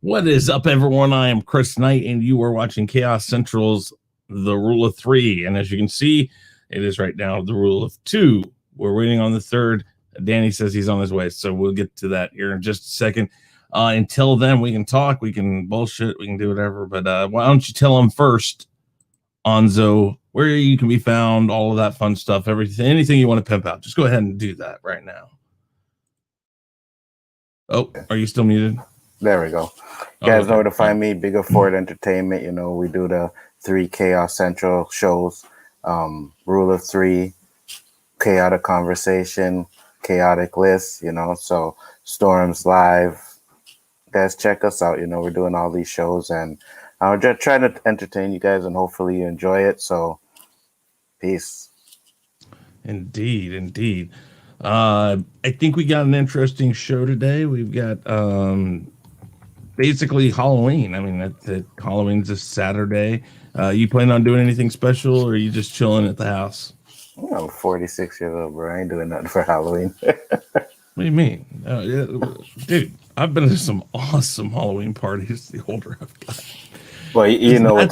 What is up, everyone? I am Chris Knight, and you are watching Chaos Central's The Rule of Three. And as you can see, it is right now the Rule of Two. We're waiting on the third. Danny says he's on his way, so we'll get to that here in just a second. Until then, we can talk, we can bullshit, we can do whatever. But why don't you tell them first, Nzo, where you can be found, all of that fun stuff, everything, anything you want to pimp out. Just go ahead and do that right now. Oh, are you still muted? There we go. You guys know where to find me, Biggaford Entertainment. You know, we do the 3 Chaos Central shows, Rule of Three, Chaotic Conversation, Chaotic List, you know, so Storms Live. Guys, check us out. You know, we're doing all these shows, and I'll just try to entertain you guys, and hopefully you enjoy it. So, peace. Indeed, indeed. I think we got an interesting show today. We've got basically Halloween. I mean, Halloween's this Saturday. You plan on doing anything special, or are you just chilling at the house? I'm 46 years old, bro. I ain't doing nothing for Halloween. What do you mean? Dude, I've been to some awesome Halloween parties the older I've got. Well, you know what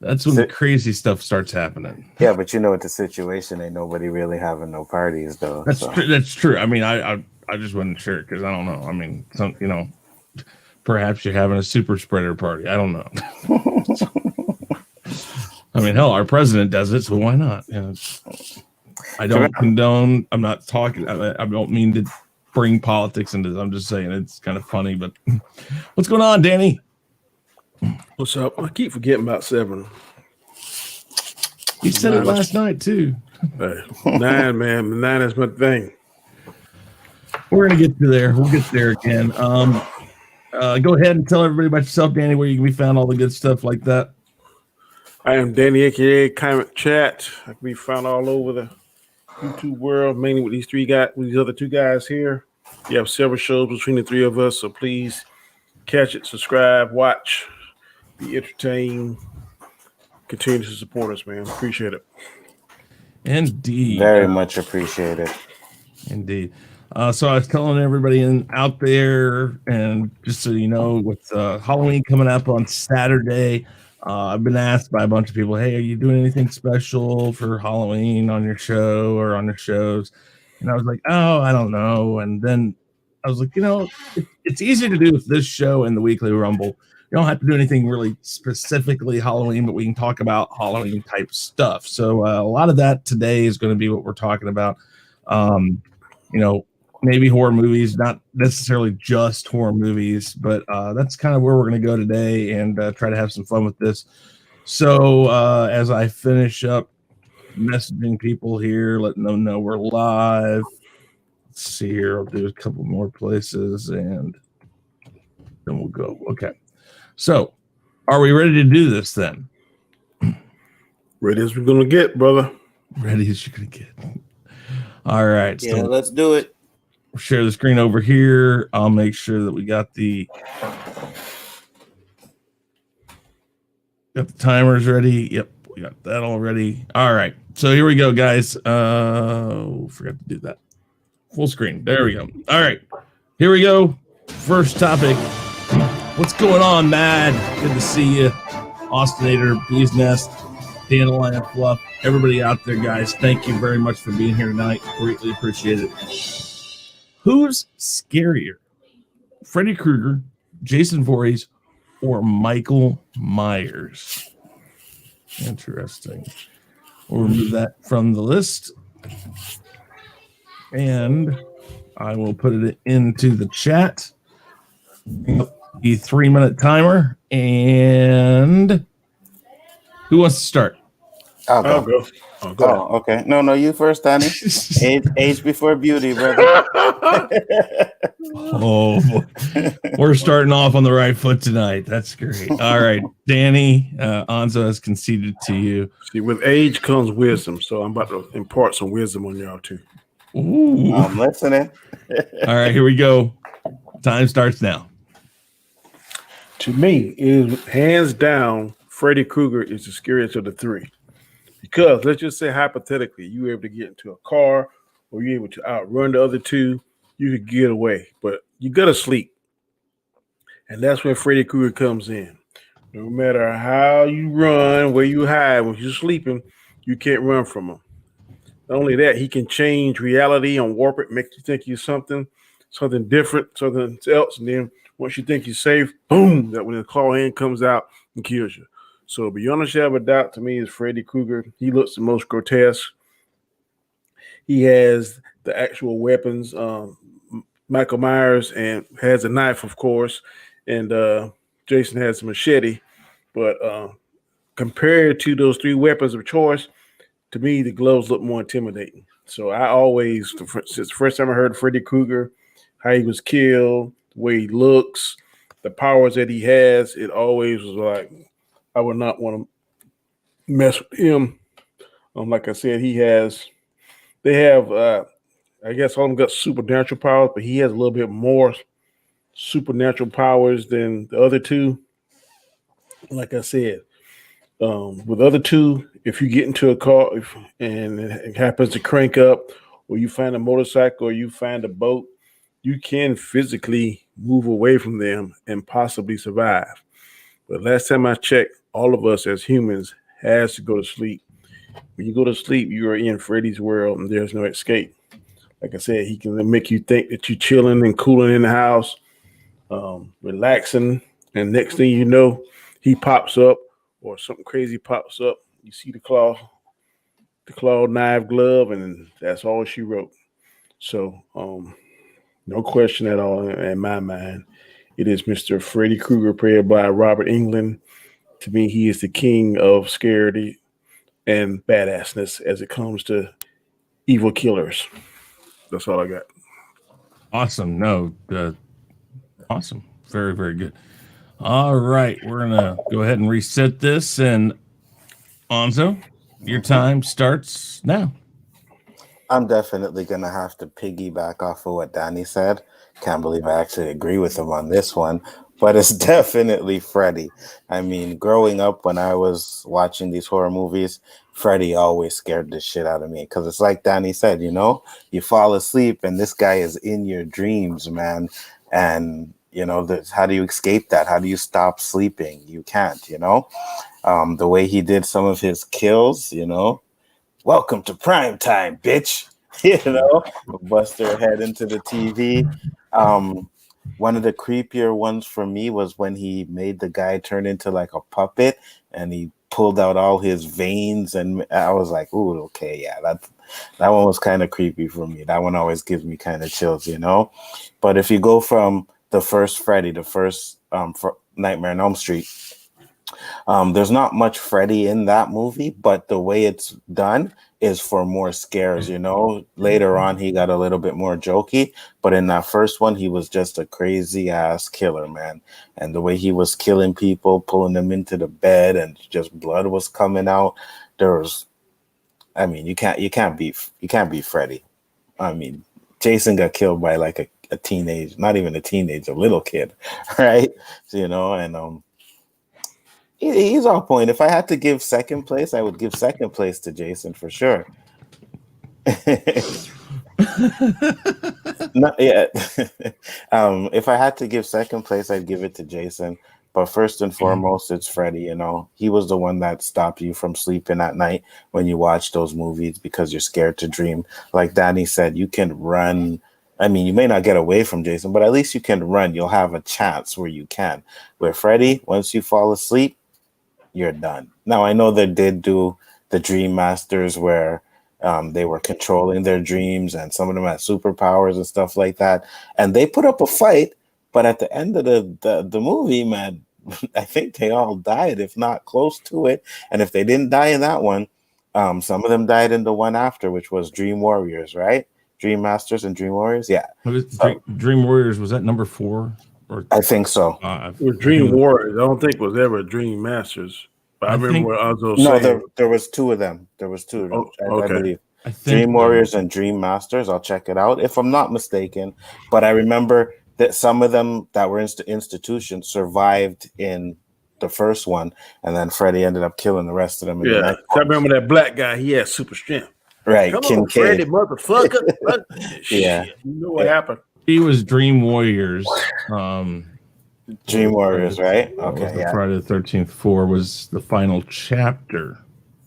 that's when the crazy stuff starts happening. Yeah, but you know, with the situation, ain't nobody really having no parties, though. That's true. I mean, I just wasn't sure because I don't know. I mean, perhaps you're having a super spreader party. I don't know. I mean, hell, our president does it, so why not? You know, I don't condone. I'm not talking. I don't mean to bring politics into this. I'm just saying it's kind of funny. But what's going on, Danny? What's up? I keep forgetting about 7. You said it last night too. 9, man. 9 is my thing. We're gonna get to there. We'll get there again. Go ahead and tell everybody about yourself, Danny, where you can be found, all the good stuff like that. I am Danny, aka Comment Chat. I can be found all over the YouTube world, mainly with these other 2 guys here. We have several shows between the 3 of us, so please catch it, subscribe, watch, be entertained, continue to support us, man. Appreciate it. Indeed. Very much appreciate it. Indeed. So I was telling everybody out there, and just so you know, with Halloween coming up on Saturday, I've been asked by a bunch of people, hey, are you doing anything special for Halloween on your show or on your shows? And I was like, oh, I don't know. And then I was like, it's easy to do with this show and the Weekly Rumble. You don't have to do anything really specifically Halloween, but we can talk about Halloween type stuff. So a lot of that today is going to be what we're talking about. Maybe horror movies, not necessarily just horror movies, but that's kind of where we're going to go today and try to have some fun with this. So as I finish up messaging people here, letting them know we're live. Let's see here. I'll do a couple more places and then we'll go. Okay. So are we ready to do this then? Ready as we're going to get, brother. Ready as you're going to get. All right. Yeah, so let's do it. We'll share the screen over here. I'll make sure that we got the timers ready. Yep, we got that all ready. All right. So here we go, guys. Forgot to do that. Full screen. There we go. All right. Here we go. First topic. What's going on, Mad? Good to see you. Austinator, Bee's Nest, Dandelion Fluff, everybody out there, guys. Thank you very much for being here tonight. Greatly appreciate it. Who's scarier, Freddy Krueger, Jason Voorhees, or Michael Myers? Interesting. We'll remove that from the list. And I will put it into the chat. The 3-minute timer. And who wants to start? I'll go. Oh, okay. No, you first, Danny. age before beauty, brother. Oh, boy. We're starting off on the right foot tonight. That's great. All right, Danny, Nzo has conceded to you. See, with age comes wisdom, so I'm about to impart some wisdom on y'all too. Ooh. I'm listening. All right, here we go. Time starts now. To me, is hands down, Freddy Krueger is the scariest of the 3. Because let's just say hypothetically, you were able to get into a car or you're able to outrun the other 2, you could get away, but you gotta sleep. And that's when Freddy Krueger comes in. No matter how you run, where you hide, when you're sleeping, you can't run from him. Not only that, he can change reality and warp it, make you think you're something different, something else. And then once you think you're safe, boom, that when the claw hand comes out and kills you. So beyond a shadow of a doubt, to me, is Freddy Krueger. He looks the most grotesque. He has the actual weapons. Michael Myers and has a knife, of course, and Jason has a machete. But compared to those three weapons of choice, to me, the gloves look more intimidating. So I always, since the first time I heard Freddy Krueger, how he was killed, the way he looks, the powers that he has, it always was like, I would not want to mess with him. Like I said, they have, I guess all of them got supernatural powers, but he has a little bit more supernatural powers than the other two. Like I said, with the other two, if you get into a car and it happens to crank up, or you find a motorcycle, or you find a boat, you can physically move away from them and possibly survive. But last time I checked, all of us as humans has to go to sleep. When you go to sleep, you are in Freddy's world, and there's no escape. Like I said, he can make you think that you're chilling and cooling in the house, relaxing, and next thing you know, he pops up or something crazy pops up. You see the claw knife glove, and that's all she wrote. So, no question at all in my mind. It is Mr. Freddy Krueger, played by Robert Englund. To me, he is the king of scaredy and badassness as it comes to evil killers. That's all I got. Awesome. No, awesome. Very, very good. All right. We're going to go ahead and reset this. And Nzo, your time starts now. I'm definitely going to have to piggyback off of what Danny said. Can't believe I actually agree with him on this one. But it's definitely Freddy. I mean, growing up when I was watching these horror movies, Freddy always scared the shit out of me. Because it's like Danny said, you fall asleep and this guy is in your dreams, man. And, how do you escape that? How do you stop sleeping? You can't, the way he did some of his kills, welcome to prime time, bitch. Bust their head into the TV. One of the creepier ones for me was when he made the guy turn into like a puppet and he pulled out all his veins, and I was like, ooh, okay, yeah, that one was kind of creepy for me. That one always gives me kind of chills, But if you go from the first Freddy, the first Nightmare on Elm Street, there's not much Freddy in that movie, but the way it's done is for more scares, Later on, he got a little bit more jokey, but in that first one, he was just a crazy ass killer, man. And the way he was killing people, pulling them into the bed, and just blood was coming out. You can't beat Freddy. I mean, Jason got killed by like a teenage, not even a teenage, a little kid, right? And he's on point. If I had to give second place, I would give second place to Jason for sure. Not yet. If I had to give second place, I'd give it to Jason. But first and foremost, it's Freddy. He was the one that stopped you from sleeping at night when you watch those movies because you're scared to dream. Like Danny said, you can run. I mean, you may not get away from Jason, but at least you can run. You'll have a chance where you can. Where Freddy, once you fall asleep, you're done. Now, I know they did do the Dream Masters where they were controlling their dreams, and some of them had superpowers and stuff like that. And they put up a fight, but at the end of the movie, man, I think they all died, if not close to it. And if they didn't die in that one, some of them died in the one after, which was Dream Warriors, right? Dream Masters and Dream Warriors, yeah. Dream Warriors, was that number 4? I think so. With Dream Warriors, I don't think it was ever Dream Masters. But I remember what Nzo saying. There was two of them. There was two of them, okay. I believe. Dream Warriors and Dream Masters. I'll check it out if I'm not mistaken. But I remember that some of them that were institutions survived in the first one, and then Freddy ended up killing the rest of them. I remember that black guy. He had super strength. Right, come on, Freddy, motherfucker. Yeah, you know what happened. He was Dream Warriors. Dream Warriors, right? Okay, Wasn't yeah. Friday the 13th 4 was the final chapter.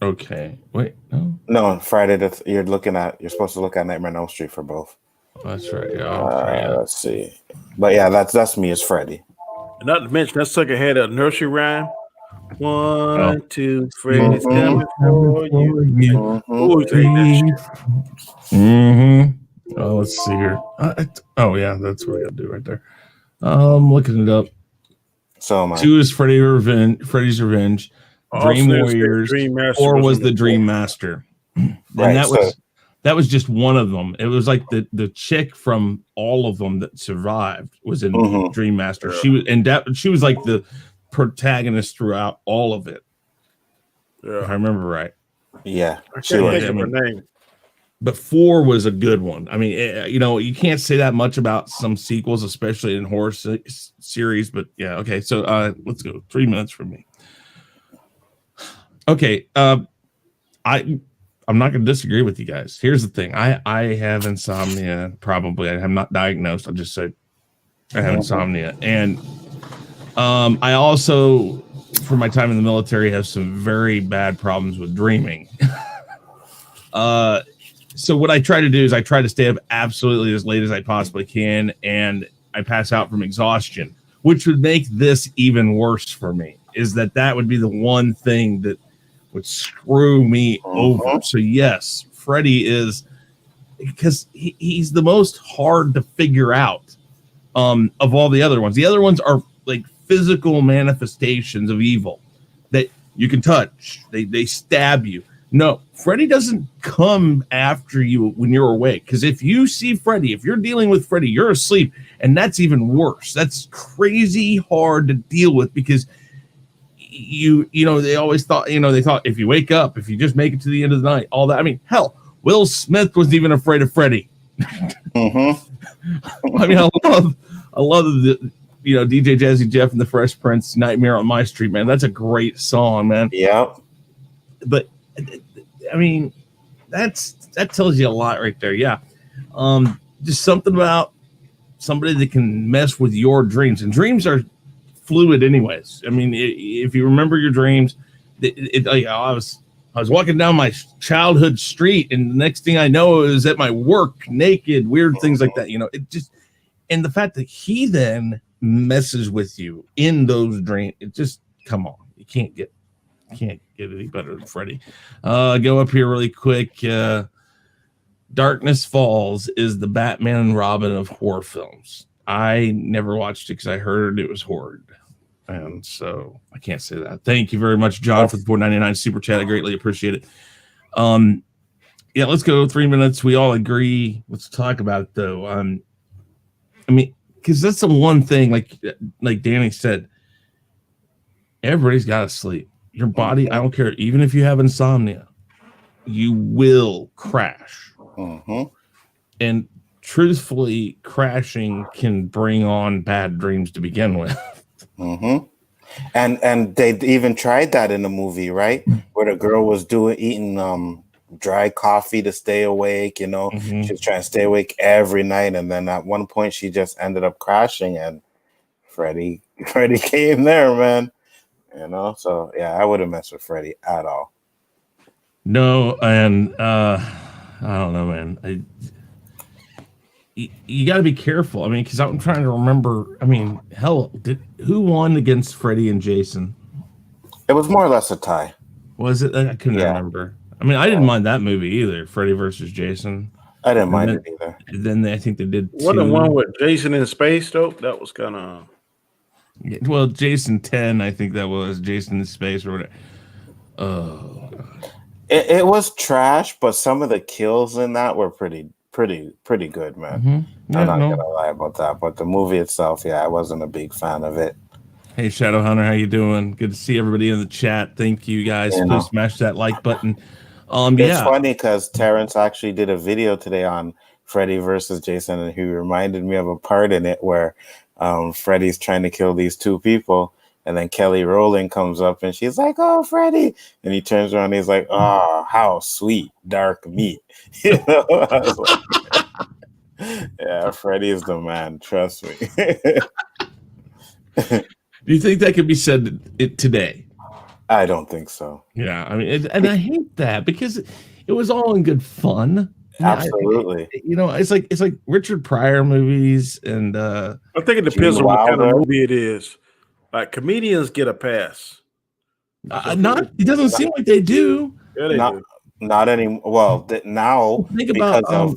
Okay, wait, no. No, you're supposed to look at Nightmare on Elm Street for both. That's right. Yeah, Let's see. But yeah, that's me as Freddy. Not to mention that sucker had a nursery rhyme. 1, 2, Freddy's Mhm. coming for you. Oh, you hate that shit. Mm-hmm. Oh, let's see here. Oh yeah, that's what we gotta do right there. Looking it up. So am I. 2 is Freddy's Revenge. Dream Warriors. Dream Master 4 was the the Dream Master. And Right, that was just one of them. It was like the chick from all of them that survived was in Dream Master. Yeah. She was like the protagonist throughout all of it. Yeah. If I remember right. Yeah. I can't think of her name. But 4 was a good one. I mean, you can't say that much about some sequels, especially in horror series. But yeah, okay. So let's go. 3 minutes from me. Okay. I'm not going to disagree with you guys. Here's the thing. I have insomnia. Probably. I have not diagnosed. I'll just say I have insomnia. And I also, for my time in the military, have some very bad problems with dreaming. So what I try to do is I try to stay up absolutely as late as I possibly can, and I pass out from exhaustion, which would make this even worse for me. Is that would be the one thing that would screw me over. So yes, Freddy is, because he's the most hard to figure out of all the other ones. The other ones are like physical manifestations of evil that you can touch. They stab you. No, Freddy doesn't come after you when you're awake. Because if you see Freddy, if you're dealing with Freddy, you're asleep, and that's even worse. That's crazy hard to deal with because they always thought, they thought if you wake up, if you just make it to the end of the night, all that. I mean, hell, Will Smith wasn't even afraid of Freddy. I mean, I love the DJ Jazzy Jeff and the Fresh Prince, Nightmare on My Street, man. That's a great song, man. Yeah. But I mean, that tells you a lot right there. Yeah. Just something about somebody that can mess with your dreams, and dreams are fluid anyways. I mean, if you remember your dreams, I was walking down my childhood street, and the next thing I know is at my work, naked, weird things like that. It just, and the fact that he then messes with you in those dreams, it just, come on, you can't get any better than Freddy. Go up here really quick. Darkness Falls is the Batman and Robin of horror films. I never watched it because I heard it was horrid, and so I can't say that. Thank you very much, John, for the $4.99 super chat. I greatly appreciate it. Yeah, let's go 3 minutes. We all agree. Let's talk about it, though. I mean, because that's the one thing, like Danny said, everybody's got to sleep. Your body, I don't care, even if you have insomnia, you will crash. And truthfully, crashing can bring on bad dreams to begin with. And they even tried that in the movie, right? Where the girl was eating dry coffee to stay awake. She was trying to stay awake every night, and then at one point she just ended up crashing, and Freddy came there, man. So yeah, I wouldn't mess with Freddy at all. No, and I don't know, man. You got to be careful. I mean, because I'm trying to remember. I mean, hell, who won against Freddy and Jason? It was more or less a tie. Was it? I couldn't remember. I mean, I didn't mind that movie either. Freddy versus Jason. I didn't mind it either. Then I think they did. What the one with Jason in space though? That was kind of. Yeah, well, Jason 10, I think that was Jason in space or whatever. Oh, God. It was trash, but some of the kills in that were pretty good, man. Yeah, I'm not gonna lie about that. But the movie itself, I wasn't a big fan of it. Hey, Shadow Hunter, how you doing? Good to see everybody in the chat. Thank you guys. Please smash that like button. It's funny because Terrence actually did a video today on Freddy versus Jason, and he reminded me of a part in it where Freddy's trying to kill these two people, and then Kelly Rowland comes up and she's like, "Oh, Freddy," and he turns around and he's like, "Oh, how sweet dark meat." I was like, yeah, Freddy is the man, trust me. Do you think that could be said today? I don't think so. Yeah, I mean, and I hate that because it was all in good fun. Absolutely. It's like Richard Pryor movies, and I think it depends Gene on what kind of Wilder. movie it is. Like comedians get a pass. not. It doesn't seem like they do. Yeah, they do. Not any. Well, now Think about because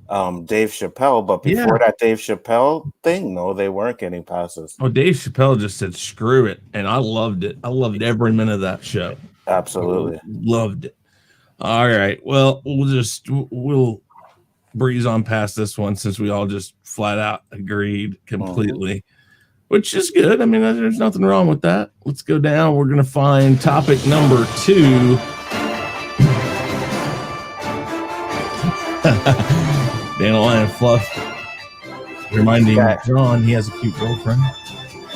of Dave Chappelle, but before that Dave Chappelle thing, no, they weren't getting passes. Oh, Dave Chappelle just said screw it, and I loved it. I loved every minute of that show. Absolutely loved it. All right, well, we'll breeze on past this one since we all just flat out agreed completely, which is good. I mean, there's nothing wrong with that. Let's go down. We're gonna find topic number 2. Dandelion Fluff reminding John he has a cute girlfriend.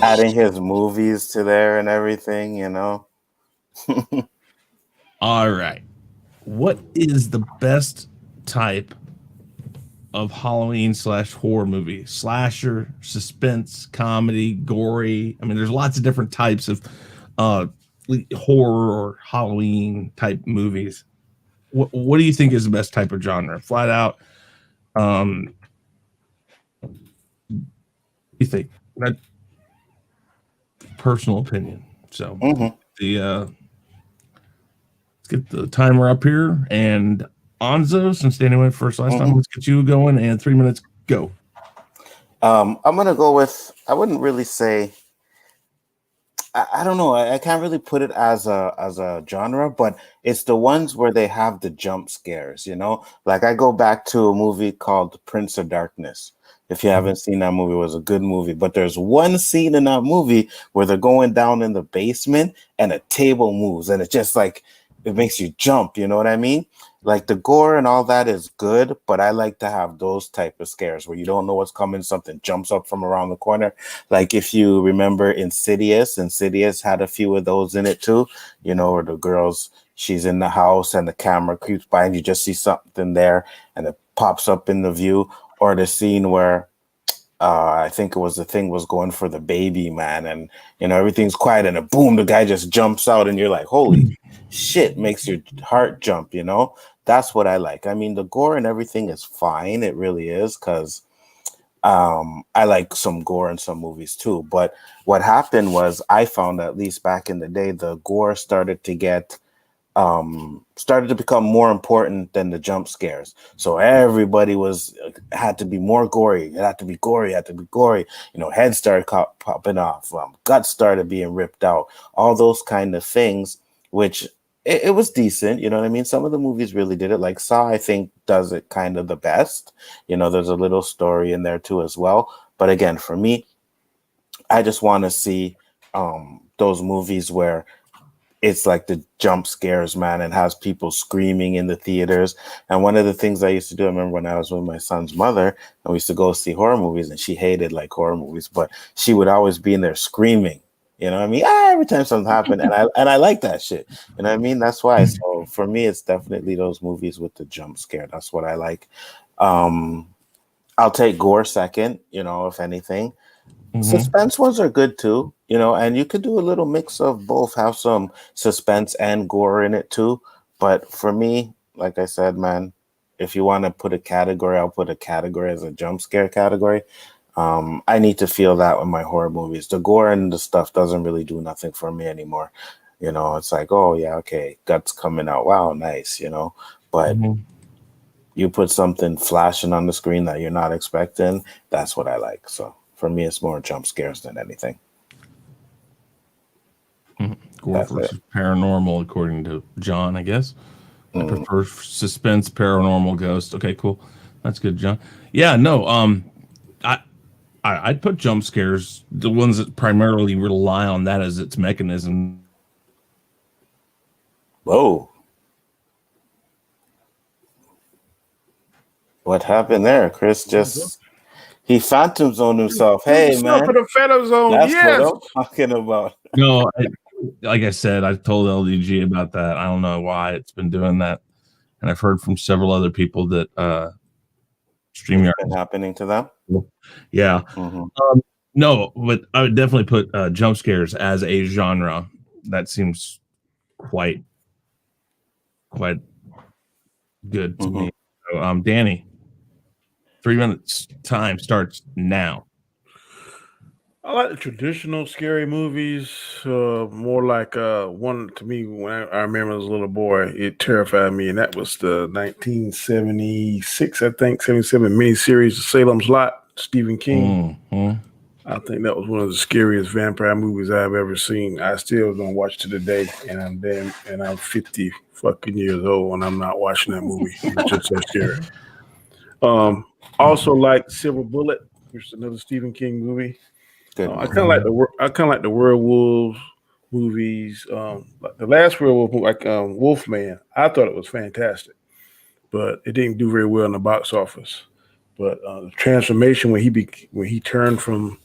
Adding his movies to there and everything, All right. What is the best type of Halloween / horror movie? Slasher, suspense, comedy, gory. I mean, there's lots of different types of horror or Halloween type movies. What do you think is the best type of genre? Flat out. You think that personal opinion. So let's get the timer up here, and Nzo, since Danny went first last time, let's get you going, and 3 minutes go. I'm gonna go with, I wouldn't really say, I don't know, I can't really put it as a genre, but it's the ones where they have the jump scares, like I go back to a movie called Prince of Darkness. If you haven't seen that movie, it was a good movie, but there's one scene in that movie where they're going down in the basement and a table moves, and it's just like, it makes you jump, you know what I mean? Like the gore and all that is good, but I like to have those type of scares where you don't know what's coming, something jumps up from around the corner. Like if you remember Insidious had a few of those in it too, where the girl's, she's in the house and the camera creeps by and you just see something there and it pops up in the view. Or the scene where I think it was the thing was going for the baby, man, and everything's quiet and boom, the guy just jumps out and you're like, holy shit, makes your heart jump, That's what I like. I mean, the gore and everything is fine, it really is, because I like some gore in some movies too. But what happened was, I found, at least back in the day, the gore started to become more important than the jump scares. So everybody had to be more gory. It had to be gory. Heads started popping off. Guts started being ripped out. All those kind of things, which it was decent. You know what I mean? Some of the movies really did it. Like Saw, I think, does it kind of the best. There's a little story in there too as well. But again, for me, I just want to see those movies where it's like the jump scares, man, and has people screaming in the theaters. And one of the things I used to do, I remember when I was with my son's mother, and we used to go see horror movies, and she hated like horror movies, but she would always be in there screaming. You know what I mean? Every time something happened, and I like that shit. You know what I mean? That's why. So for me, it's definitely those movies with the jump scare. That's what I like. I'll take gore second, if anything. Suspense ones are good too, and you could do a little mix of both, have some suspense and gore in it too. But for me, like I said, man, if you want to put a category, I'll put a category as a jump scare category. I need to feel that with my horror movies. The gore and the stuff doesn't really do nothing for me anymore. It's like, oh yeah, okay, guts coming out. Wow, nice, but you put something flashing on the screen that you're not expecting, that's what I like. So for me, it's more jump scares than anything. Gore versus paranormal, according to John, I guess. I prefer suspense, paranormal, ghost. Okay, cool. That's good, John. Yeah, no, I'd put jump scares, the ones that primarily rely on that as its mechanism. Whoa. What happened there? Chris he phantom zoned himself. Hey, man. For the phantom zone, that's yes. what I'm talking about. No, like I said, I told LDG about that. I don't know why it's been doing that. And I've heard from several other people that StreamYard been happening to them. Yeah. No, but I would definitely put jump scares as a genre. That seems quite good to me. So, Danny, 3 minutes time starts now. I like the traditional scary movies. More like one to me when I remember as a little boy, it terrified me, and that was the 1976, I think, 77 miniseries, Salem's Lot, Stephen King. Mm-hmm. I think that was one of the scariest vampire movies I've ever seen. I still don't watch to today, and I'm 50 fucking years old, and I'm not watching that movie. It's just so scary. Also like Silver Bullet, which is another Stephen King movie. I kind of like the werewolves movies. Like the last werewolf movie, like Wolfman, I thought it was fantastic, but it didn't do very well in the box office. But the transformation when he turned from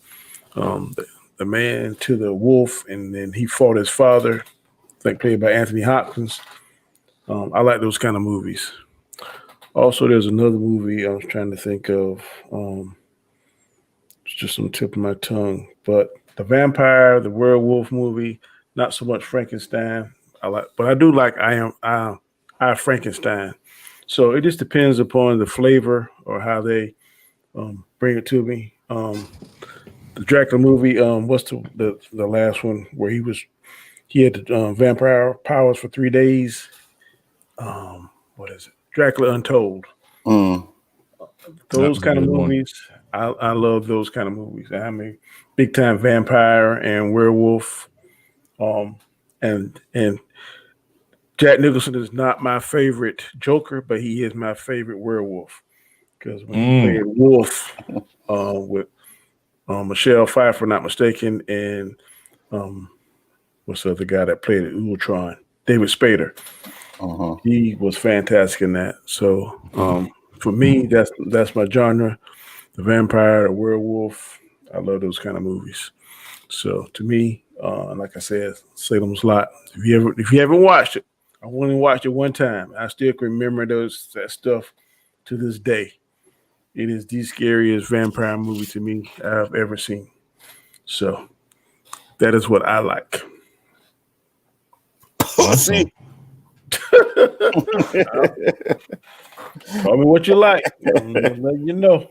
the man to the wolf, and then he fought his father, I think played by Anthony Hopkins. I like those kind of movies. Also, there's another movie I was trying to think of. It's just on the tip of my tongue. But the vampire, the werewolf movie, not so much Frankenstein. But I do like I Frankenstein. So it just depends upon the flavor or how they bring it to me. The Dracula movie, what's the last one where he had the vampire powers for 3 days? What is it? Dracula Untold. Those kind of movies, I love those kind of movies. I'm a big time vampire and werewolf. And Jack Nicholson is not my favorite Joker, but he is my favorite werewolf. Because when he played Wolf with Michelle Pfeiffer, not mistaken, and what's the other guy that played it? Ultron, David Spader. He was fantastic in that. So for me, that's my genre. The vampire, the werewolf. I love those kind of movies. So to me, like I said, Salem's Lot. If you haven't watched it, I only watched it one time. I still can remember that stuff to this day. It is the scariest vampire movie to me I've ever seen. So that is what I like. Awesome. Call me what you like. I'm gonna let you know.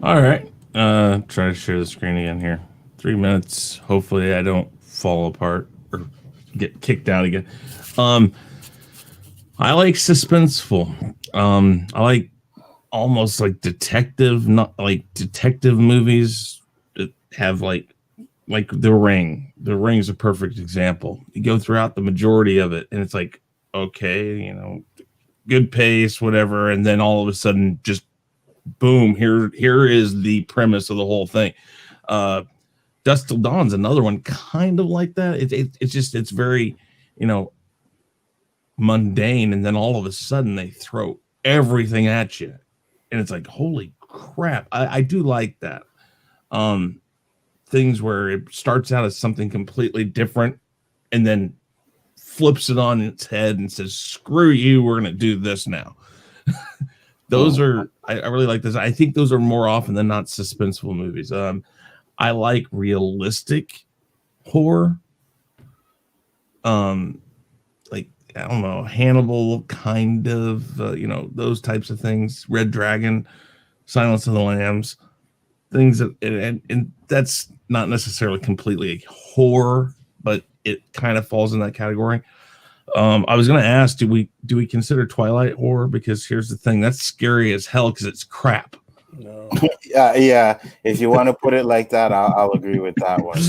All right. Try to share the screen again here. 3 minutes. Hopefully I don't fall apart or get kicked out again. I like suspenseful. I like almost like detective, not like detective movies that have like The Ring. The Ring's a perfect example. You go throughout the majority of it, and it's like, okay, good pace, whatever, and then all of a sudden, just boom, here is the premise of the whole thing. Dusk Till Dawn's another one, kind of like that. It's very, mundane, and then all of a sudden they throw everything at you, and it's like, holy crap. I do like that. Things where it starts out as something completely different and then flips it on its head and says, screw you, we're going to do this now. Those are, I really like this. I think those are more often than not suspenseful movies. I like realistic horror. Like, I don't know, Hannibal kind of, those types of things. Red Dragon, Silence of the Lambs, things that, and that's not necessarily completely horror, but it kind of falls in that category. I was going to ask, do we consider Twilight horror? Because here's the thing, that's scary as hell because it's crap. No. Yeah. If you want to put it like that, I'll agree with that one.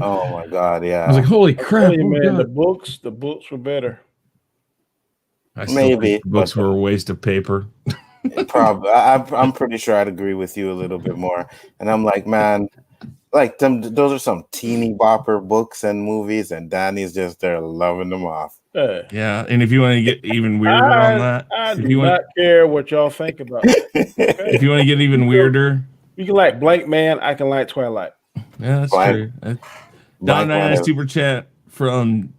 Oh my God, yeah. I was like, holy crap, man! The books were better. I still think the books were a waste of paper. Probably, I'm pretty sure I'd agree with you a little bit more. And I'm like, man, like those are some teeny bopper books and movies, and Danny's just there loving them off. Yeah, and if you want to get even weirder on that, I do not care what y'all think about it. If you want to get even weirder, you can like Blank Man. I can like Twilight. Yeah, that's true. Don and super chat from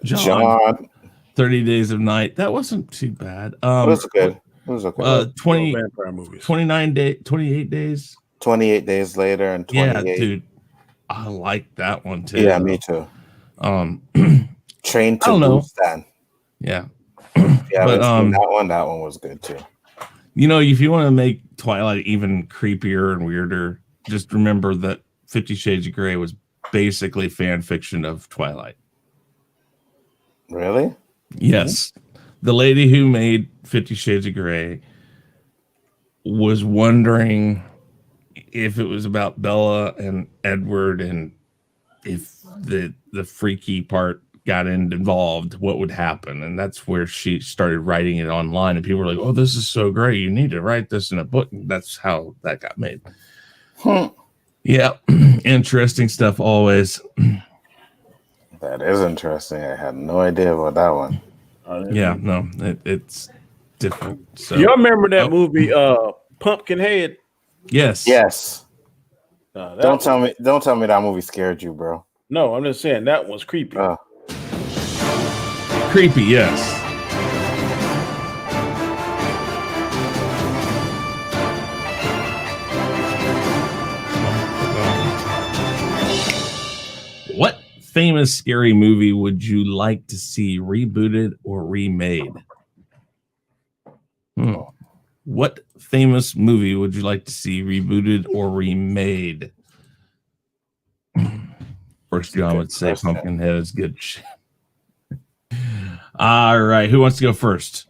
John. 30 Days of Night. That wasn't too bad. That's good. It was okay. 28 days. 28 days later and 28. Yeah, dude. I like that one too. Yeah, me too. Train to Busan. Yeah. If you haven't seen that one was good too. You know, if you want to make Twilight even creepier and weirder, just remember that 50 Shades of Grey was basically fan fiction of Twilight. Really? Yes. The lady who made 50 Shades of Grey was wondering if it was about Bella and Edward, and if the freaky part got involved, what would happen. And that's where she started writing it online, and people were like, oh, this is so great, you need to write this in a book. And that's how that got made. Yeah. Interesting stuff always. That is interesting. I had no idea about that one. Yeah, no, it's different. So y'all remember that movie Pumpkinhead? Yes. Don't tell me that movie scared you, bro. No, I'm just saying that was creepy. Creepy, yes. What famous scary movie would you like to see rebooted or remade? What famous movie would you like to see rebooted or remade? First, John would say Pumpkinhead is good shit. All right, who wants to go first?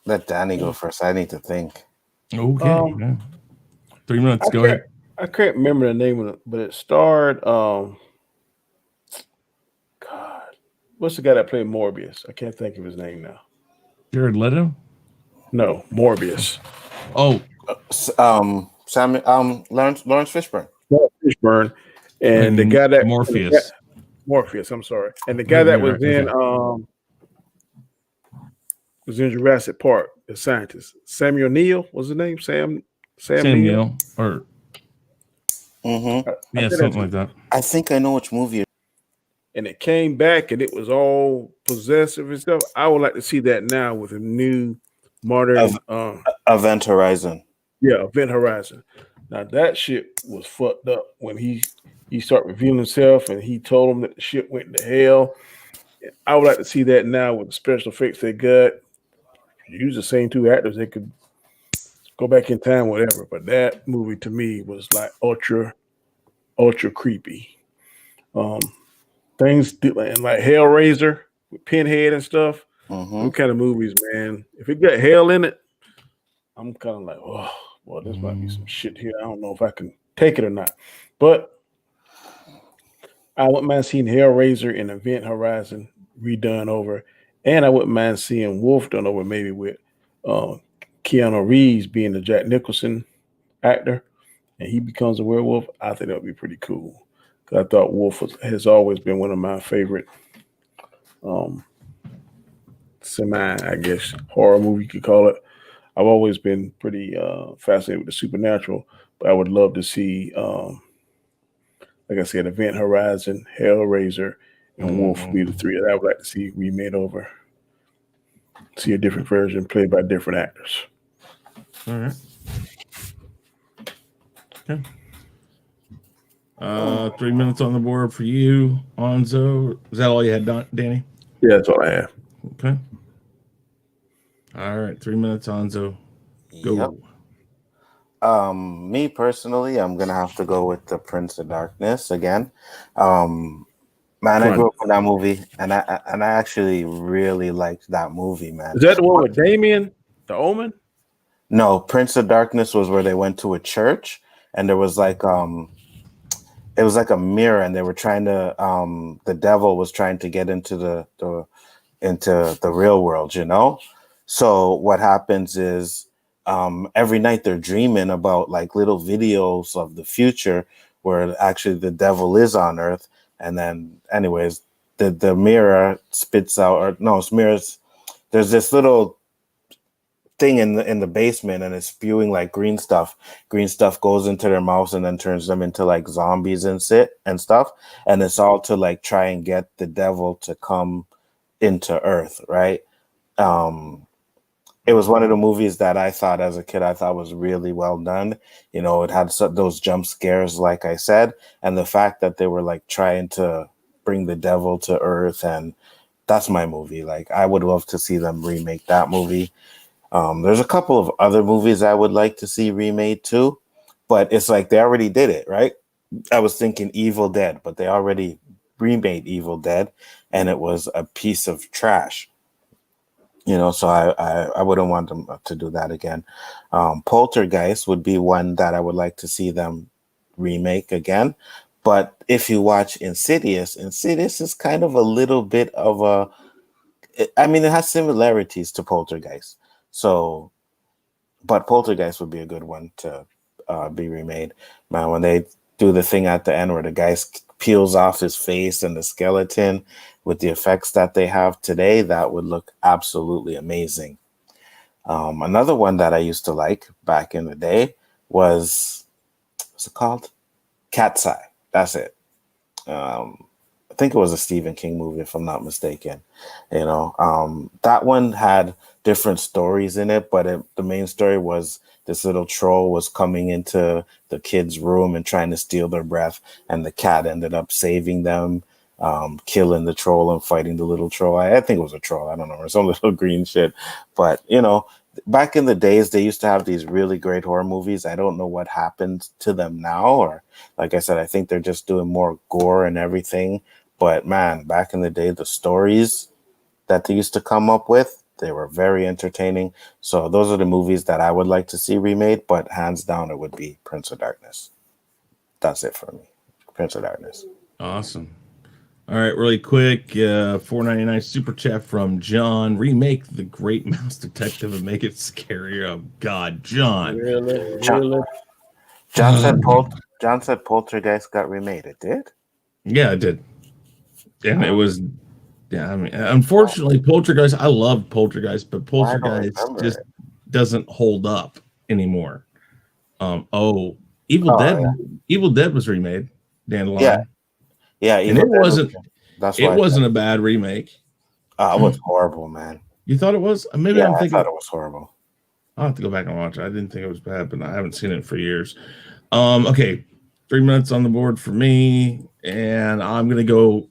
Let Danny go first. I need to think. Okay. 3 minutes. Go ahead. I can't remember the name of it, but it starred God, what's the guy that played Morbius? I can't think of his name now. Jared Leto? No, Morbius. Oh, Lawrence Fishburne. Fishburne, and the guy that Morpheus. Morpheus. I'm sorry, and the guy that was in Jurassic Park, the scientist. Samuel Neill was his name. Sam Neill, or yeah, something like that. I think I know which movie. And it came back, and it was all possessive and stuff. I would like to see that now with a new modern Event Horizon. Yeah, Event Horizon. Now that shit was fucked up when he started revealing himself, and he told him that the shit went to hell. I would like to see that now with the special effects they got. Use the same two actors, they could go back in time, whatever. But that movie to me was like ultra creepy. Things like Hellraiser with Pinhead and stuff. Them kind of movies, man. If it got hell in it, I'm kind of like, oh, well, this might be some shit here. I don't know if I can take it or not. But I wouldn't mind seeing Hellraiser and Event Horizon redone over. And I wouldn't mind seeing Wolf done over, maybe with Keanu Reeves being the Jack Nicholson actor, and he becomes a werewolf. I think that would be pretty cool. Because I thought Wolf has always been one of my favorite I guess, horror movie you could call it. I've always been pretty fascinated with the supernatural, but I would love to see, like I said, Event Horizon, Hellraiser, and Wolf be the three that I would like to see remade over. See a different version played by different actors. All right. Okay. 3 minutes on the board for you, Onzo. Is that all you had, Danny? Yeah, that's all I have. Okay. All right, 3 minutes, Onzo. Go. Yep. Me personally, I'm gonna have to go with the Prince of Darkness again. Man, I grew up with that movie, and I actually really liked that movie, man. Is that the one with Damien, the Omen? No, Prince of Darkness was where they went to a church, and there was like it was like a mirror, and they were trying to the devil was trying to get into the real world, you know. So what happens is every night they're dreaming about like little videos of the future where actually the devil is on Earth. And then anyways, the mirror spits out, or no, it's mirrors. There's this little thing in the basement, and it's spewing like green stuff. Green stuff goes into their mouths and then turns them into like zombies and stuff. And it's all to like try and get the devil to come into Earth, right? it was one of the movies that I thought as a kid, I thought was really well done. You know, it had those jump scares, like I said, and the fact that they were like trying to bring the devil to earth, and that's my movie. Like, I would love to see them remake that movie. There's a couple of other movies I would like to see remade too, but it's like they already did it, right? I was thinking Evil Dead, but they already remade Evil Dead, and it was a piece of trash. You know, so I wouldn't want them to do that again. Poltergeist would be one that I would like to see them remake again. But if you watch Insidious is kind of a little bit of I mean, it has similarities to Poltergeist. So, but Poltergeist would be a good one to be remade. Man, when they do the thing at the end where the guy peels off his face and the skeleton with the effects that they have today, that would look absolutely amazing. Another one that I used to like back in the day was, what's it called? Cat's Eye. That's it. I think it was a Stephen King movie, if I'm not mistaken. You know, that one had different stories in it, but the main story was this little troll was coming into the kid's room and trying to steal their breath, and the cat ended up saving them, killing the troll and fighting the little troll. I think it was a troll. I don't know, or some little green shit. But, you know, back in the days, they used to have these really great horror movies. I don't know what happened to them now, or like I said, I think they're just doing more gore and everything. But man, back in the day, the stories that they used to come up with, they were very entertaining. So those are the movies that I would like to see remade, but hands down, it would be Prince of Darkness. That's it for me. Prince of Darkness. Awesome. All right, really quick, $4.99 super chat from John. Remake The Great Mouse Detective and make it scarier. Oh God, John. Really? John said Poltergeist got remade. It did? Yeah, it did. And it was, yeah, I mean, unfortunately, Poltergeist, I love Poltergeist, but Poltergeist just doesn't hold up anymore. Evil Dead. Yeah. Evil Dead was remade. Dandelion. Yeah, and it wasn't a bad remake. It was horrible, man. You thought it was? Maybe I'm thinking. I thought it was horrible. I'll have to go back and watch it. I didn't think it was bad, but I haven't seen it for years. Okay, 3 minutes on the board for me, and I'm gonna go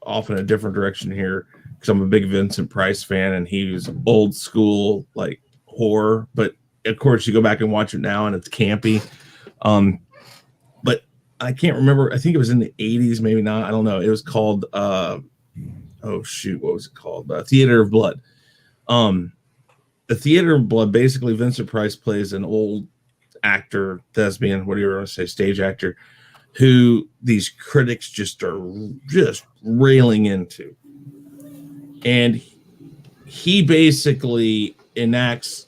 off in a different direction here because I'm a big Vincent Price fan, and he's old school like horror. But of course, you go back and watch it now, and it's campy. But I can't remember. I think it was in the 80s, maybe not. I don't know. It was called what was it called? Theater of Blood. The Theater of Blood, basically Vincent Price plays an old actor, thespian, whatever you want to say, stage actor, who these critics just are just railing into. And he basically enacts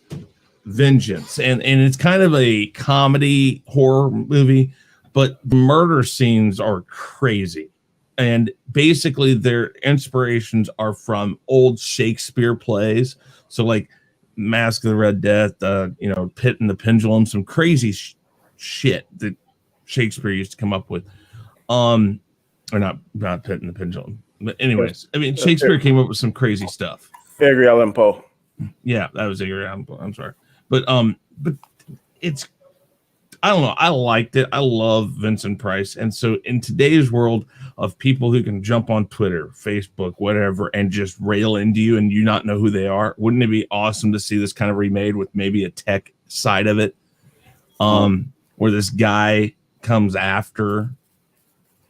vengeance. And it's kind of a comedy horror movie, but the murder scenes are crazy. And basically their inspirations are from old Shakespeare plays. So like Mask of the Red Death, Pit and the Pendulum, some crazy shit that Shakespeare used to come up with. Or not Pit and the Pendulum. But anyways, I mean, Shakespeare came up with some crazy stuff. Edgar Allan Poe. Yeah, that was Edgar Allan Poe. I'm sorry. But it's, I don't know. I liked it. I love Vincent Price. And so in today's world of people who can jump on Twitter, Facebook, whatever, and just rail into you and you not know who they are, wouldn't it be awesome to see this kind of remade with maybe a tech side of it? Where this guy comes after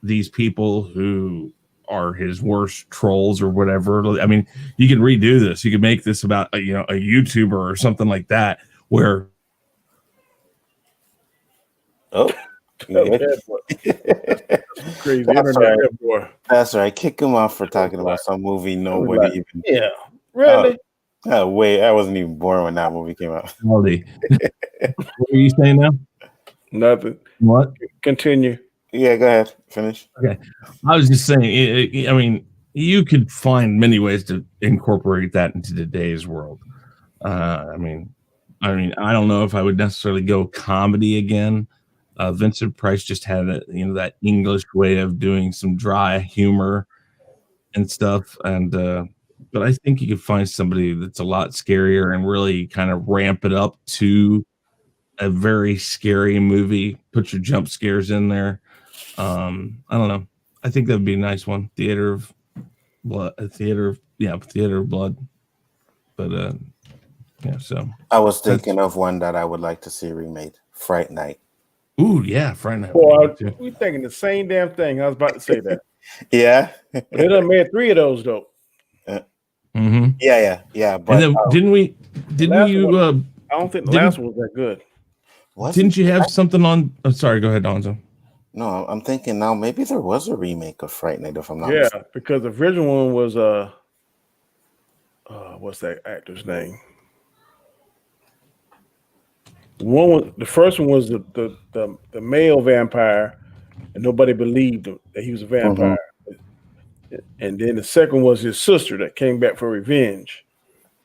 these people who are his worst trolls or whatever. I mean, you can redo this. You can make this about a YouTuber or something like that where Crazy internet boy. That's right. Kick him off for talking about some movie nobody even. Yeah, really. Wait, I wasn't even born when that movie came out. What are you saying now? Nothing. What? Continue. Yeah, go ahead. Finish. Okay. I was just saying, I mean, you could find many ways to incorporate that into today's world. I mean, I don't know if I would necessarily go comedy again. Vincent Price just had that English way of doing some dry humor and stuff. And but I think you could find somebody that's a lot scarier and really kind of ramp it up to a very scary movie. Put your jump scares in there. I don't know. I think that would be a nice one. Theater of Blood. Theater of Blood. But yeah. So I was thinking of one that I would like to see remade. Fright Night. Ooh, yeah, Fright Night. Boy, we're thinking the same damn thing. I was about to say that. Yeah. They done made 3 of those though. Yeah. But and then didn't we? I don't think the last one was that good. Didn't you have something on? Oh, sorry, go ahead, Donzo. No, I'm thinking now maybe there was a remake of Fright Night, if I'm not Yeah, mistaken. because the original one was what's that actor's name? The first one was the male vampire, and nobody believed him that he was a vampire. And then the second was his sister that came back for revenge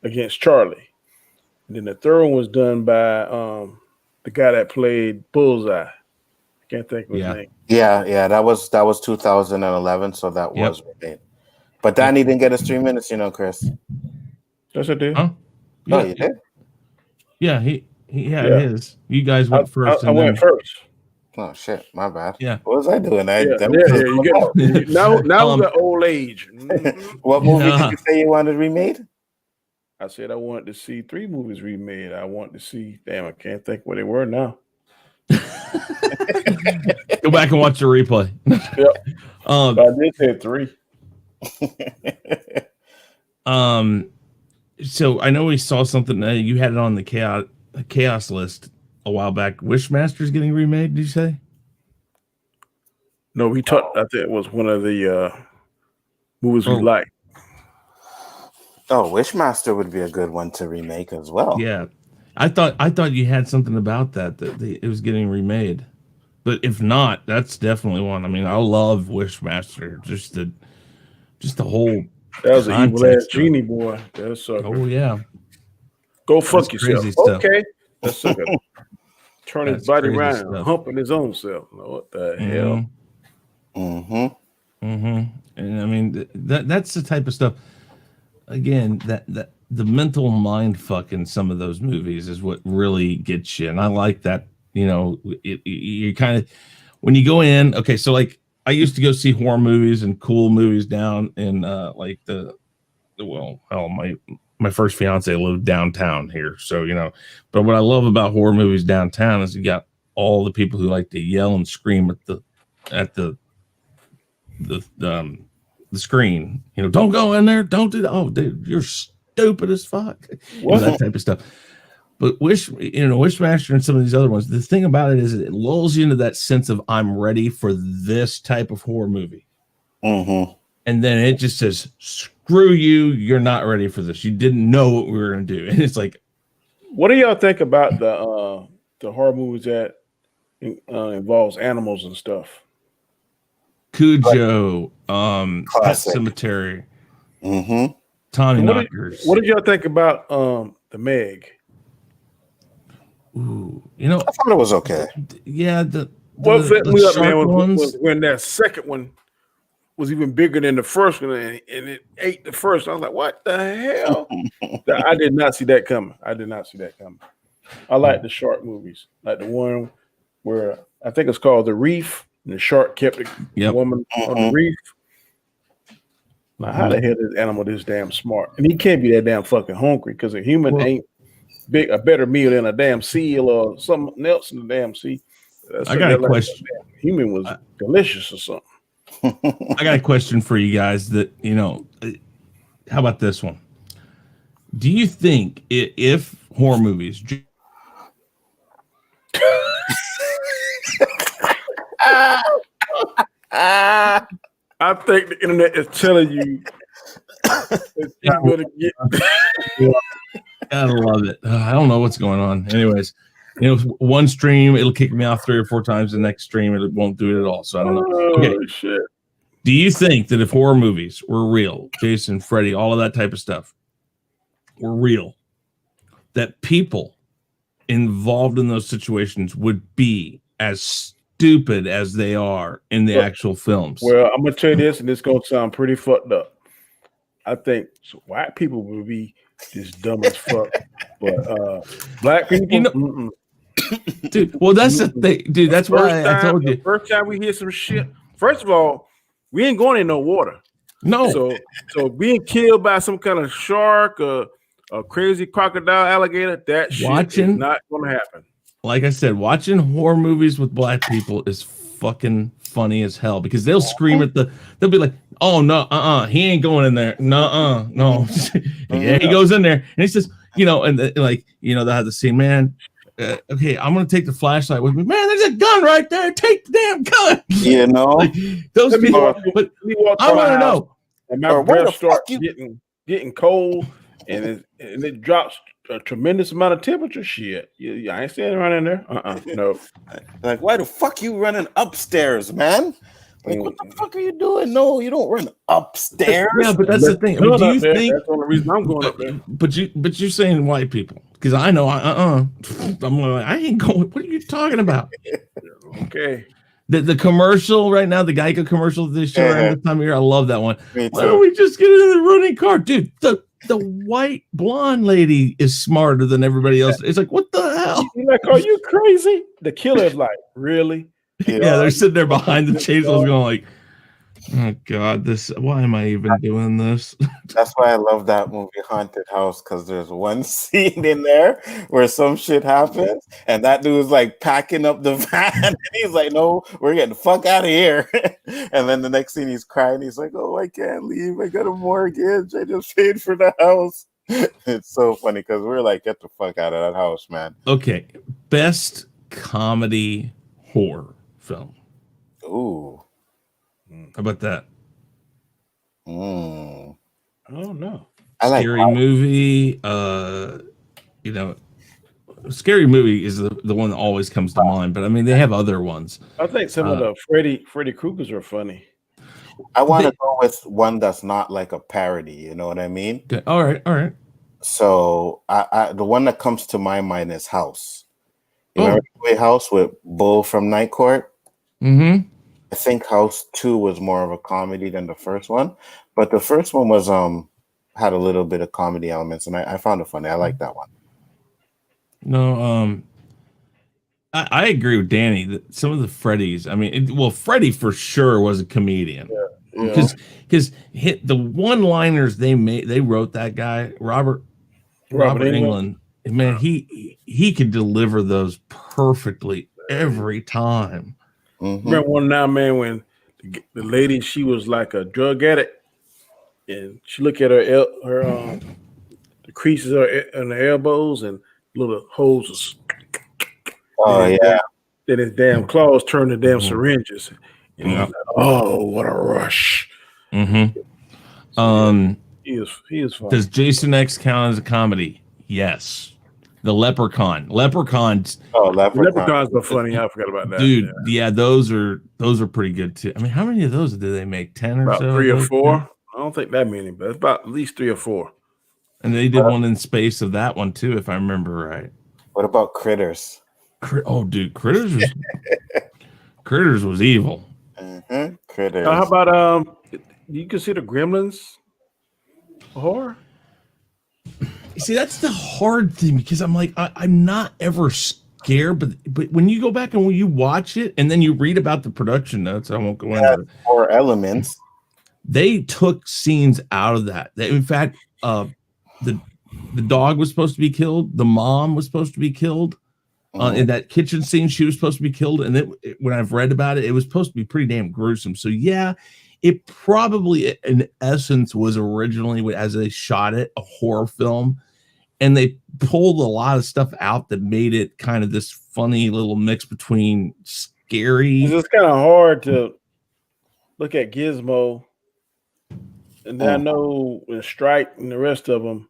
against Charlie. And then the third one was done by the guy that played Bullseye. I can't think of his name. Yeah, that was 2011, so that was remade. But Danny didn't get his 3 minutes, Chris. Yes, I did. Huh? Oh, you did? Yeah, he had his. You guys went first. I went first. Oh shit, my bad. Yeah. What was I doing? You get, now we got old age. What movie did you say you wanted remade? I said I wanted to see 3 movies remade. I wanted to see. Damn, I can't think what they were now. Go back and watch the replay. Yep. I did say 3. So I know we saw something. You had it on the chaos list a while back. Wishmaster's getting remade. Did you say? No, we talked. I think it was one of the movies we liked. Oh, Wishmaster would be a good one to remake as well. Yeah, I thought you had something about that it was getting remade, but if not, that's definitely one. I mean, I love Wishmaster. Just the whole. That was an evil ass genie boy. That's sucker. Oh yeah. Go fuck yourself. Okay. That's sucker. Turn his body around and humping his own self. What the hell? And I mean that's the type of stuff. Again, that the mental mind fuck in some of those movies is what really gets you. And I like that. You kind of when you go in. Okay, so like. I used to go see horror movies and cool movies down in my first fiance lived downtown here. So, but what I love about horror movies downtown is you got all the people who like to yell and scream at the screen, don't go in there. Don't do that. Oh, dude, you're stupid as fuck. That type of stuff. But Wishmaster and some of these other ones, the thing about it is it lulls you into that sense of I'm ready for this type of horror movie. And then it just says, screw you, you're not ready for this. You didn't know what we were going to do. And it's like, what do y'all think about the horror movies that involves animals and stuff? Cujo, Pet Cemetery, Tommy Knockers. What did y'all think about the Meg? Ooh, I thought it was okay. Yeah, when that second one was even bigger than the first one, and it ate the first. I was like, "What the hell?" I did not see that coming. I like the shark movies, like the one where I think it's called The Reef, and the shark kept the woman on the reef. Now, how the hell is this animal this damn smart? And he can't be that damn fucking hungry because a human ain't a better meal than a damn seal or something else in the damn sea. I got a question. Human was delicious or something. I got a question for you guys that, how about this one? Do you think if horror movies I think the internet is telling you it's not going to get Gotta love it. I don't know what's going on. Anyways, one stream it'll kick me off 3 or 4 times. The next stream it won't do it at all. So I don't know. Okay. Shit. Do you think that if horror movies were real, Jason, Freddy, all of that type of stuff were real, that people involved in those situations would be as stupid as they are in the actual films? Well, I'm gonna tell you this, and it's gonna sound pretty fucked up. I think white people would be just dumb as fuck, but black people, You know, dude. Well, that's the thing, dude. That's why I told you. The first time we hear some shit, first of all, we ain't going in no water. No. So being killed by some kind of shark or a crazy crocodile, alligator, that shit is not going to happen. Like I said, watching horror movies with black people is fucking funny as hell because they'll scream at they'll be like, "Oh no, he ain't going in there, no." Yeah, he goes in there, and he says, and they'll have the scene, man. Okay, I'm gonna take the flashlight with me, man. There's a gun right there. Take the damn gun. Like, those people. But I want to know. And my breath starts getting cold, and it drops a tremendous amount of temperature. Shit, I ain't standing right in there. No. Like, why the fuck you running upstairs, man? Like, what the fuck are you doing? No, you don't run upstairs. Yeah, but that's the thing. I mean, do you think that's the only reason I'm going up there? But you're saying white people because I know I'm like I ain't going. What are you talking about? Okay. The commercial right now, the Geico commercial this show around this time of year, I love that one. Me too. Why don't we just get into the running car, dude? The white blonde lady is smarter than everybody else. It's like, what the hell? You're like, are you crazy? The killer's like, really? Yeah, they're sitting there behind the chainsaws going like, oh God, why am I even doing this? That's why I love that movie Haunted House, because there's one scene in there where some shit happens and that dude's like packing up the van and he's like, no, we're getting the fuck out of here. And then the next scene he's crying, he's like, oh, I can't leave, I got a mortgage, I just paid for the house. It's so funny because we're like, get the fuck out of that house, man. Okay, best comedy horror film. Ooh. How about that? I don't know. I like Scary Movie. Scary Movie is the one that always comes to mind. But I mean, they have other ones. I think some of the Freddy Kruegers are funny. I want to go with one that's not like a parody. You know what I mean? Okay. All right. So the one that comes to my mind is House. You remember House with Bull from Night Court? Mm-hmm. I think House 2 was more of a comedy than the first one, but the first one was had a little bit of comedy elements, and I found it funny. I like that one. No, I agree with Danny that some of the Freddys. I mean, Freddy for sure was a comedian because the one-liners they wrote that guy Robert Englund. Man, he could deliver those perfectly every time. Mm-hmm. Remember one now, man, when the lady, she was like a drug addict, and she looked at the creases on the elbows and little holes. Yeah. Then his damn claws turned to damn syringes. And he's like, oh, what a rush. Mm-hmm. He is fun. Does Jason X count as a comedy? Yes. The Leprechaun. Leprechauns are funny. I forgot about that. Dude, yeah, those are pretty good too. I mean, how many of those did they make? 10 or about so? 3 or 4. I don't think that many, but it's about at least 3 or 4. And they did one in space of that one too, if I remember right. What about Critters? Oh, dude, Critters was evil. Mm-hmm. Critters. How about you consider Gremlins a horror? See, that's the hard thing because I'm like, I'm not ever scared, but when you go back and when you watch it and then you read about the production notes, I won't go into it. 4 elements. They took scenes out of that. In fact, the dog was supposed to be killed. The mom was supposed to be killed. In that kitchen scene, she was supposed to be killed. And when I've read about it, it was supposed to be pretty damn gruesome. So yeah, it probably in essence was originally, as they shot it, a horror film. And they pulled a lot of stuff out that made it kind of this funny little mix between scary. It's kind of hard to look at Gizmo, and then I know when Strike and the rest of them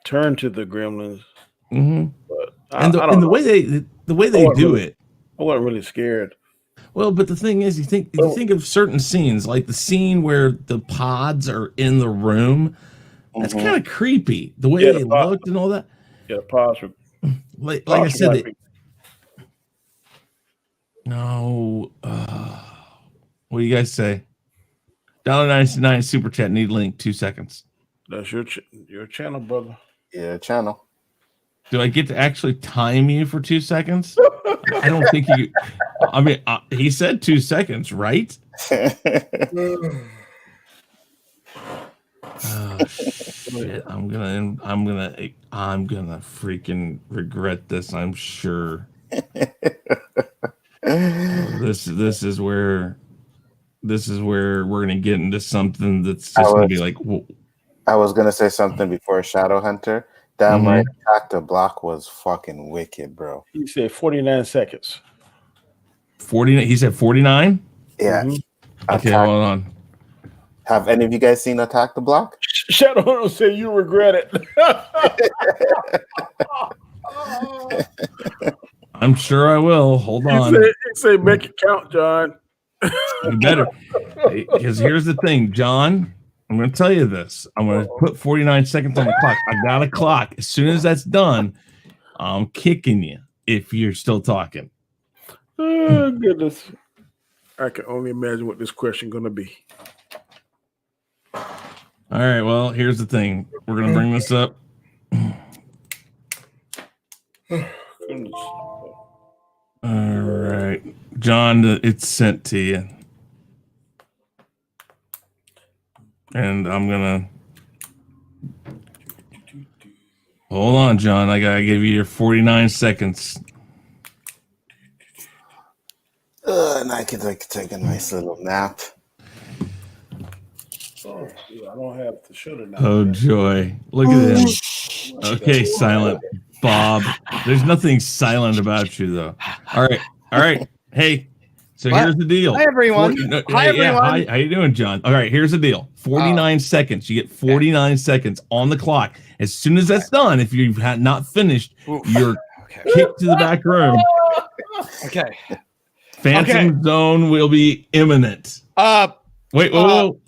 turn to the Gremlins. Mm-hmm. But the way they do it, I wasn't really scared. Well, but the thing is, you think of certain scenes, like the scene where the pods are in the room. That's kind of creepy, the way they looked and all that. Yeah, pods were like I said. No, what do you guys say? $1.99 super chat. Need link. 2 seconds. That's your channel, brother. Yeah, channel. Do I get to actually time you for 2 seconds? I don't think you. I mean, he said 2 seconds, right? Oh shit! I'm gonna freaking regret this. I'm sure. This is where we're gonna get into something that's just gonna be like. Whoa. I was gonna say something before Shadowhunter. Damn right, Attack the Block was fucking wicked, bro. He said 49 seconds. 49. He said 49. Yeah. Okay, hold on. Have any of you guys seen Attack the Block? Shadowhunter said you regret it. I'm sure I will. Hold on. He said make it count, John. You better. Because here's the thing, John. I'm going to tell you this. I'm going to put 49 seconds on the clock. I got a clock. As soon as that's done, I'm kicking you if you're still talking. Oh, goodness. I can only imagine what this question going to be. All right. Well, here's the thing. We're going to bring this up. All right. John, it's sent to you. And I'm gonna hold on, John. I gotta give you your 49 seconds. And I could take a nice little nap. Oh, I don't have to shut it now. Oh joy! Look at him. Okay, silent Bob. There's nothing silent about you, though. All right. Hey. So here's the deal. Hi, everyone. Hi, everyone. Yeah, how you doing, John? All right, here's the deal. 49 seconds. You get 49 seconds on the clock. As soon as that's done, if you've not finished, you're kicked to the back room. Okay. Phantom Zone will be imminent. Wait. Hold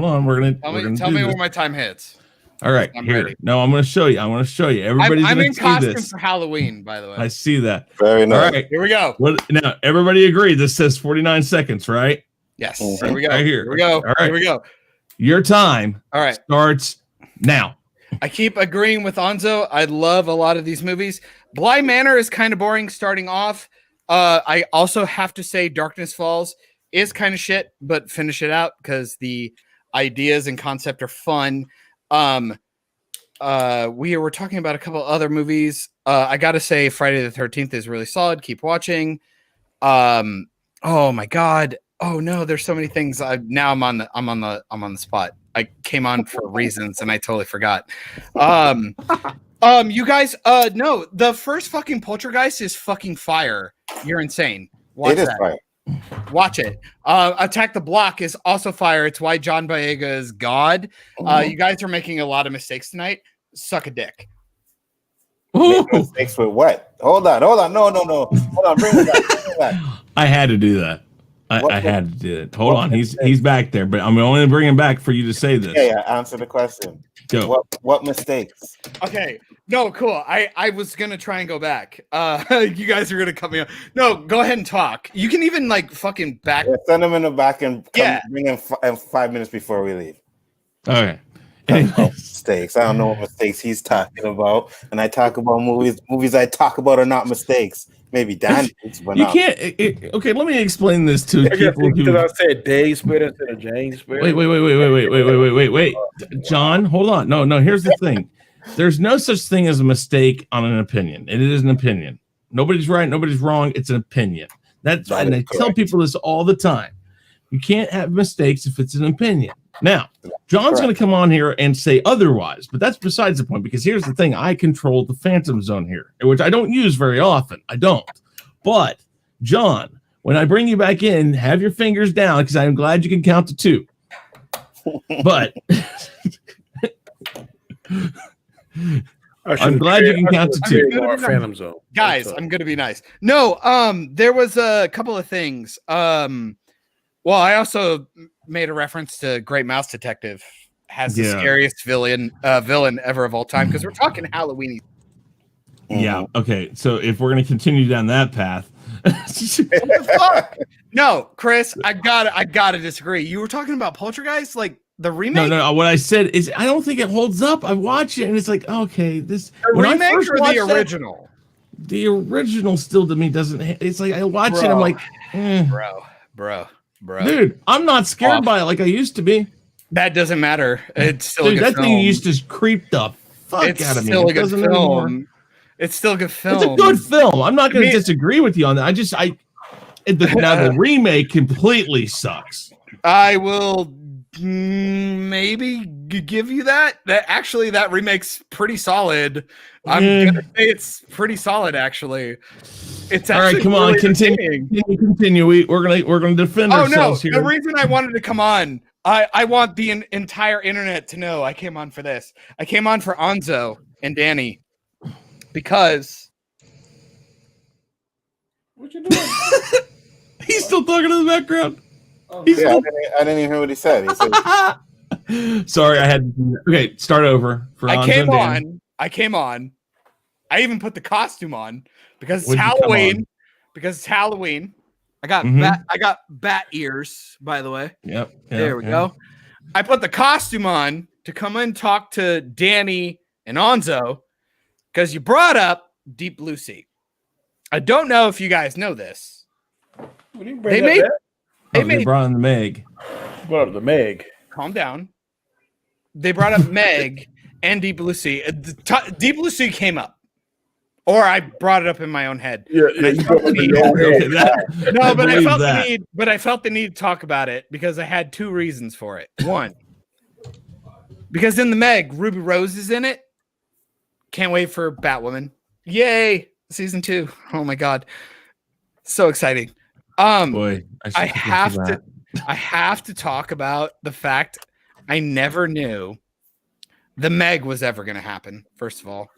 on. We're gonna tell me when my time hits. All right, I'm here. ready. No, I'm going to show you. Everybody's I'm going in to see costume this. for Halloween, by the way. I see that. Very nice. All right, here we go. Now, everybody agree. This says 49 seconds, right? Yes. Mm-hmm. Here we go. Right here. Here we go. All right. Here we go. Your time. All right. Starts now. I keep agreeing with Nzo. I love a lot of these movies. Bly Manor is kind of boring starting off. I also have to say Darkness Falls is kind of shit, but finish it out because the ideas and concept are fun. We were talking about a couple other movies. I gotta say Friday the 13th is really solid. Keep watching. Oh my god. Oh no, there's so many things. Now I'm on the spot. I came on for reasons and I totally forgot. You guys, no, the first fucking Poltergeist is fucking fire. You're insane. Watch it is that. fire. Watch it. Attack the Block is also fire. It's why John Boyega is God. You guys are making a lot of mistakes tonight. Suck a dick. Mistakes with what? Hold on. No. Hold on. Bring it back. I had to do that. I had to do it. Hold on. He's back there, but I'm only bringing him back for you to say this. Yeah. Answer the question. Go. What mistakes? Okay. No, cool. I was gonna try and go back. You guys are gonna cut me off. No, go ahead and talk. You can even like fucking back. Yeah, send him in the back and bring him 5 minutes before we leave. Okay. Mistakes. I don't know what mistakes he's talking about. And I talk about movies. Movies I talk about are not mistakes. Maybe Dan. You can't. Okay, let me explain this to people who. I said Dave Spider instead of James Spider. Wait. John, hold on. No. Here's the thing. There's no such thing as a mistake on an opinion. It is an opinion. Nobody's right. Nobody's wrong. It's an opinion. And I tell people this all the time. You can't have mistakes if it's an opinion. Now, John's going to come on here and say otherwise, but that's besides the point, because here's the thing. I control the Phantom Zone here, which I don't use very often. I don't. But, John, when I bring you back in, have your fingers down, because I'm glad you can count to 2. But I'm glad you can count to 2. Phantom Zone. Guys, I'm going to be nice. No, there was a couple of things. Well, I also made a reference to Great Mouse Detective has the scariest villain ever of all time, because we're talking Halloween. Yeah. Okay. So if we're going to continue down that path, no, Chris, I gotta disagree. You were talking about Poltergeist, like The remake? No. What I said is I don't think it holds up. I watch it and it's like, okay, this The remake or the original? The original still to me doesn't. It's like I watch it. I'm like, bro. Dude, I'm not scared by it like I used to be. That doesn't matter. It's still a good that film. thing used to creep the fuck out of me. Still a good film. It's still a good film. It's a good film. I'm not going to disagree with you on that. The remake completely sucks. I will maybe give you that. That remake's pretty solid. I'm gonna say it's pretty solid. Actually, it's all right. Come on, continue. We're gonna defend ourselves here. The reason I wanted to come on, I want the entire internet to know I came on for this. I came on for Nzo and Danny because. What you doing? He's still talking in the background. I didn't even hear what he said. He said, sorry, I had. Okay, start over. I came on. I even put the costume on because it's Halloween. I got bat ears, by the way. Yep. There we go. I put the costume on to come and talk to Danny and Nzo because you brought up Deep Blue Sea. I don't know if you guys know this. They brought in the Meg. Brought up the Meg. Calm down. They brought up Meg and Deep Blue Sea. Deep Blue Sea came up. Or I brought it up in my own head. Yeah, I felt the need to talk about it because I had two reasons for it. One, because in the Meg, Ruby Rose is in it. Can't wait for Batwoman. Yay! Season 2. Oh my god. So exciting. Boy, I have to talk about the fact I never knew the Meg was ever going to happen. First of all,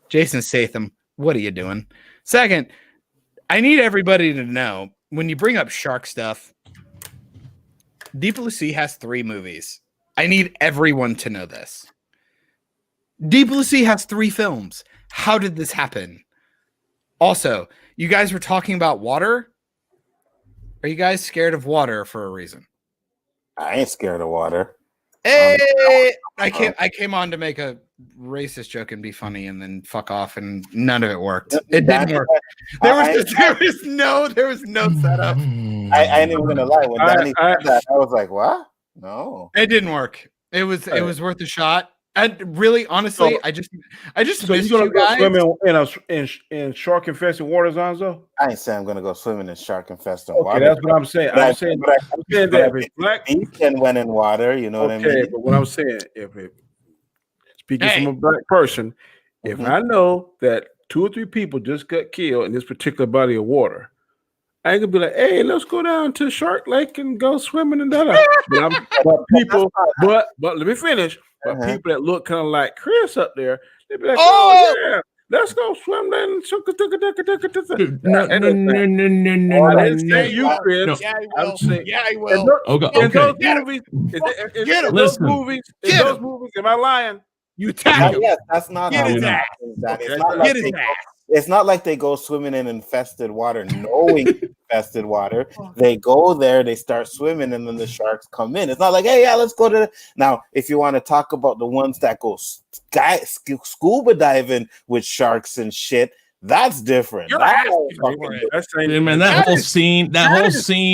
Jason Statham, what are you doing? Second, I need everybody to know when you bring up shark stuff, Deep Blue Sea has 3 movies. I need everyone to know this. Deep Blue Sea has 3 films. How did this happen? Also, you guys were talking about water. Are you guys scared of water for a reason? I ain't scared of water. Hey, I came on to make a racist joke and be funny, and then fuck off, and none of it worked. It didn't work. There was no setup. I ain't even gonna lie. When Danny said that, I was like, "What? No, it didn't work. It was worth a shot." And really, honestly, I just so missed you you guys. Swimming in shark infested waters, Nzo? I ain't saying I'm gonna go swimming in shark infested water. That's what I'm saying. I'm saying that black can went in water. You know what I mean? Okay, but what I'm saying, speaking from a black person, if I know that 2 or 3 people just got killed in this particular body of water, I ain't gonna be like, "Hey, let's go down to Shark Lake and go swimming and that." But let me finish. But people that look kind of like Chris up there, they be like, "Oh yeah, let's go swim there." No. You, Chris. Yeah, I will. In those movies, am I lying? You tackle. Yes, that's not how it is. It's not like they go swimming in infested water, knowing infested water. They go there, they start swimming, and then the sharks come in. It's not like, "Hey, yeah, let's go to." Now, if you want to talk about the ones that go scuba diving with sharks and shit, that's different. That whole scene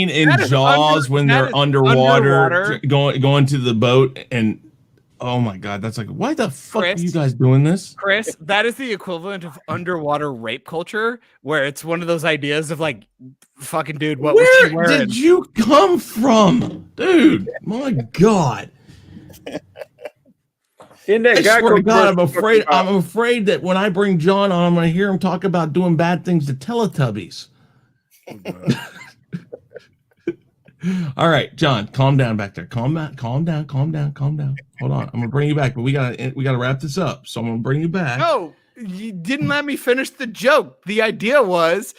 in Jaws when they're underwater going to the boat and. Oh my god, that's like, why the fuck are you guys doing this? Chris, that is the equivalent of underwater rape culture, where it's one of those ideas of like, fucking dude, what was she wearing? Where did you come from? Dude, my god. I swear to God, I'm afraid that when I bring John on, I'm going to hear him talk about doing bad things to Teletubbies. All right, John, calm down back there. Calm down. Hold on. I'm gonna bring you back, but we gotta wrap this up. So I'm gonna bring you back. No, you didn't let me finish the joke. The idea was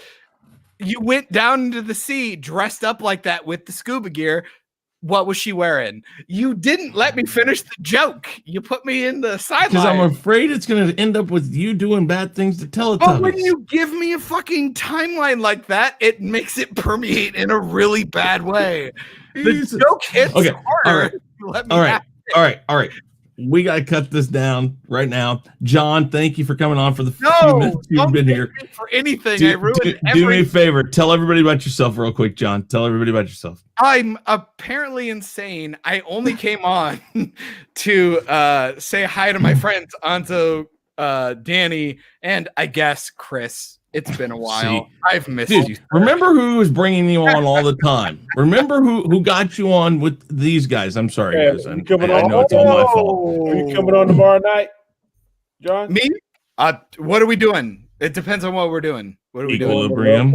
you went down into the sea dressed up like that with the scuba gear. What was she wearing? You didn't let me finish the joke. You put me in the sideline. Because I'm afraid it's going to end up with you doing bad things to Teletubbies. But when you give me a fucking timeline like that, it makes it permeate in a really bad way. The joke hits harder. All right. All right. We got to cut this down right now. John, thank you for coming on for the few No, minutes you've been here. for anything. I ruined do me a everything. favor. Tell everybody about yourself real quick, John. Tell everybody about yourself. I'm apparently insane. I only came on to say hi to my friends, Nzo, Danny, and I guess Chris. It's been a while. I've missed you. Remember who was bringing you on all the time. Remember who got you on with these guys. I'm sorry, guys. I know it's all my fault. Are you coming on tomorrow night, John? Me? What are we doing? It depends on what we're doing. What are we doing? Equilibrium.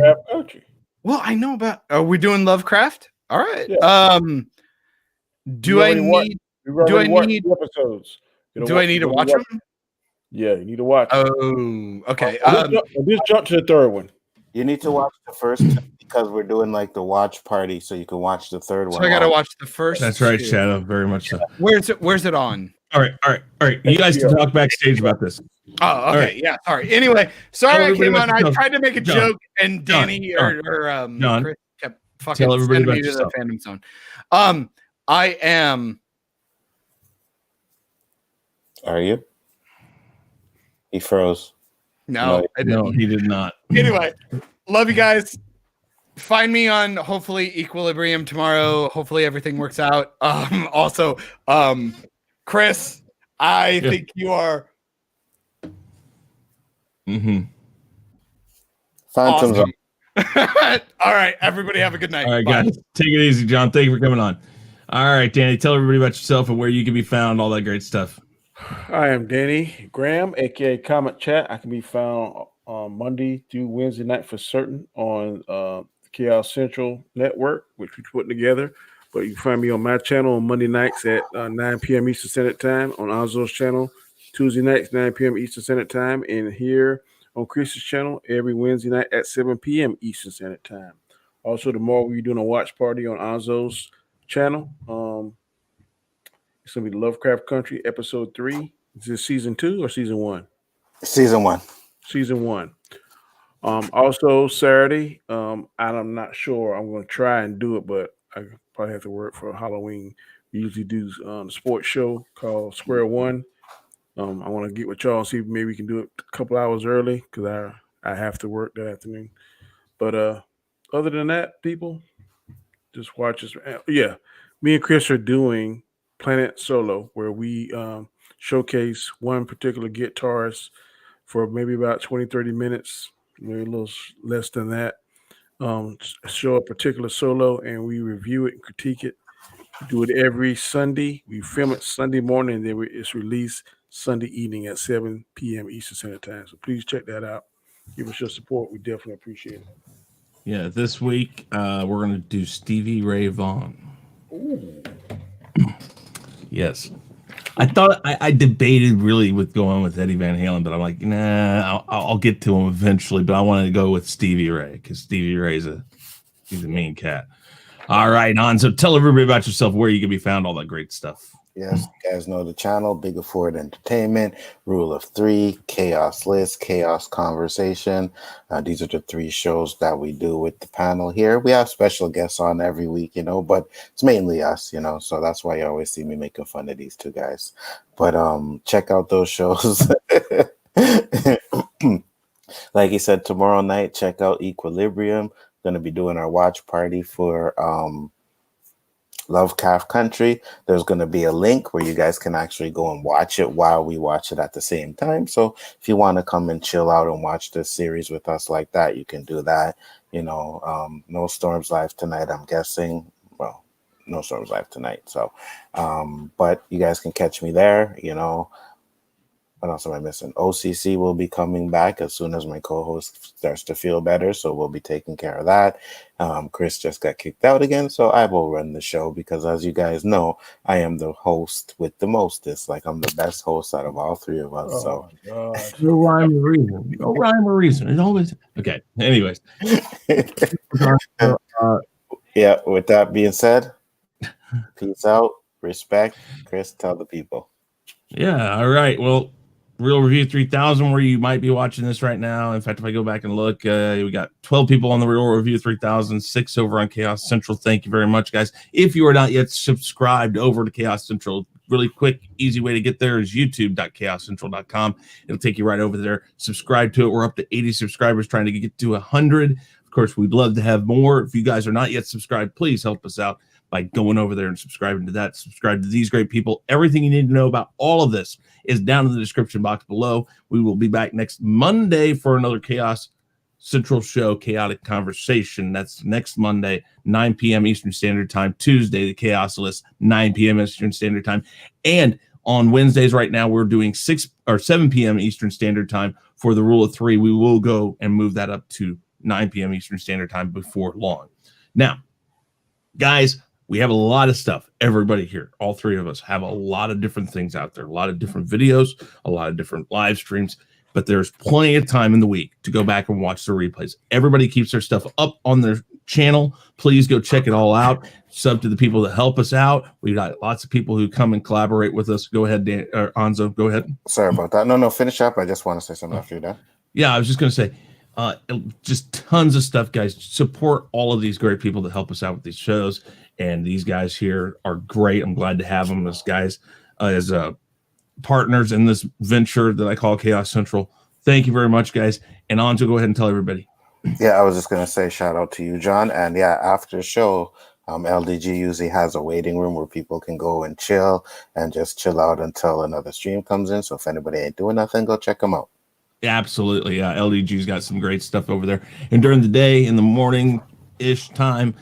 Well, I know about. Are we doing Lovecraft? All right. Yeah. Do I need episodes? Do I need to watch them? Yeah, you need to watch. Oh, okay. Just jump to the third one. You need to watch the first two because we're doing like the watch party, so you can watch the third one. So I gotta watch the first. That's right, Shadow. Very much so. Where's it on? All right. You guys can talk backstage about this. Oh, okay. Right. Yeah. Sorry. Anyway, sorry I came on. I tried to make a joke, and Danny or Chris kept fucking sending me to the fandom zone. I am. Are you? He froze. No, I didn't. No, he did not. Anyway, love you guys. Find me on hopefully Equilibrium tomorrow. Hopefully everything works out. Also, Chris, I think you are. Phantoms. Awesome. All right, everybody have a good night. All right, Bye. guys, take it easy, John. Thank you for coming on. All right, Danny, tell everybody about yourself and where you can be found, all that great stuff. I am Danny Graham, aka Comment Chat. I can be found on Monday through Wednesday night for certain on the Chaos Central Network, which we're putting together. But you can find me on my channel on Monday nights at 9 p.m. Eastern Standard Time, on Anzo's channel Tuesday nights 9 p.m. Eastern Standard Time, and here on Chris's channel every Wednesday night at 7 p.m. Eastern Standard Time. Also, tomorrow we're doing a watch party on Anzo's channel. It's gonna be Lovecraft Country episode 3. Is this season 2 or season 1? Season 1. Season 1. Also Saturday, I'm not sure. I'm gonna try and do it, but I probably have to work for Halloween. We usually do the sports show called Square One. I want to get with y'all and see if maybe we can do it a couple hours early because I have to work that afternoon. But other than that, people, just watch us. Yeah, me and Chris are doing Planet Solo, where we showcase one particular guitarist for maybe about 20-30 minutes, maybe a little less than that. Show a particular solo, and we review it and critique it. We do it every Sunday. We film it Sunday morning, and then it's released Sunday evening at 7 p.m. Eastern Standard Time. So please check that out. Give us your support. We definitely appreciate it. Yeah, this week we're going to do Stevie Ray Vaughan. Ooh. Yes. I thought I debated really with going with Eddie Van Halen, but I'm like, nah, I'll get to him eventually. But I wanted to go with Stevie Ray because Stevie Ray's he's a mean cat. All right, so tell everybody about yourself, where you can be found, all that great stuff. Yes, you guys know the channel, Biggaford Entertainment, Rule of 3, Chaos List, Chaos Conversation. These are the 3 shows that we do with the panel here. We have special guests on every week, but it's mainly us, so that's why you always see me making fun of these 2 guys. But check out those shows. Like he said, tomorrow night, check out Equilibrium. Going to be doing our watch party for Lovecraft Country. There's going to be a link where you guys can actually go and watch it while we watch it at the same time. So if you want to come and chill out and watch this series with us like that, you can do that. No Storms live tonight, I'm guessing. Well, no Storms live tonight. So, but you guys can catch me there. What else am I missing? OCC will be coming back as soon as my co-host starts to feel better, so we'll be taking care of that. Chris just got kicked out again, so I will run the show because, as you guys know, I am the host with the mostest. Like, I'm the best host out of all 3 of us. So no rhyme or reason. No rhyme or reason. It always okay. Anyways, yeah. With that being said, peace out, respect. Chris, tell the people. Yeah. All right. Well. Real Review 3000, where you might be watching this right now. In fact, if I go back and look, we got 12 people on the Real Review 3000, 6 over on Chaos Central. Thank you very much, guys. If you are not yet subscribed over to Chaos Central, really quick, easy way to get there is youtube.chaoscentral.com. It'll take you right over there. Subscribe to it. We're up to 80 subscribers, trying to get to 100. Of course, we'd love to have more. If you guys are not yet subscribed, please help us out by going over there and subscribing to that. Subscribe to these great people. Everything you need to know about all of this is down in the description box below. We will be back next Monday for another Chaos Central show, Chaotic Conversation. That's next Monday, 9 p.m. Eastern Standard Time. Tuesday, the Chaos List, 9 p.m. Eastern Standard Time. And on Wednesdays right now, we're doing 6 or 7 p.m. Eastern Standard Time for the Rule of 3. We will go and move that up to 9 p.m. Eastern Standard Time before long. Now, guys, we have a lot of stuff. Everybody here, all three of us, have a lot of different things out there, a lot of different videos, a lot of different live streams. But there's plenty of time in the week to go back and watch the replays. Everybody keeps their stuff up on their channel. Please go check it all out. Sub to the people that help us out. We got lots of people who come and collaborate with us. Go ahead, Dan, or Nzo. Go ahead. Sorry about that. No, finish up. I just want to say something after you're done. Yeah, I was just going to say, just tons of stuff, guys. Support all of these great people that help us out with these shows. And these guys here are great. I'm glad to have them as guys, as partners in this venture that I call Chaos Central. Thank you very much, guys. And Nzo, go ahead and tell everybody. Yeah, I was just going to say shout out to you, John. And yeah, after the show, LDG usually has a waiting room where people can go and chill and just chill out until another stream comes in. So if anybody ain't doing nothing, go check them out. Yeah, absolutely. Yeah, LDG's got some great stuff over there. And during the day, in the morning-ish time,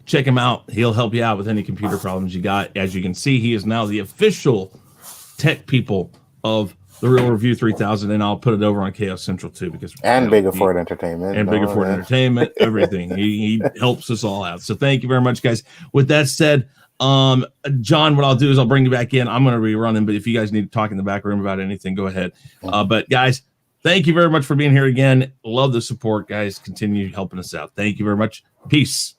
check him out. He'll help you out with any computer problems you got. As you can see, he is now the official tech people of the Real Review 3000, and I'll put it over on Chaos Central too, because Biggaford Entertainment and Biggaford Entertainment, everything. He helps us all out. So thank you very much, guys. With that said, John, what I'll do is I'll bring you back in. I'm going to be running, but if you guys need to talk in the back room about anything, go ahead. But guys, thank you very much for being here again. Love the support, guys. Continue helping us out. Thank you very much. Peace.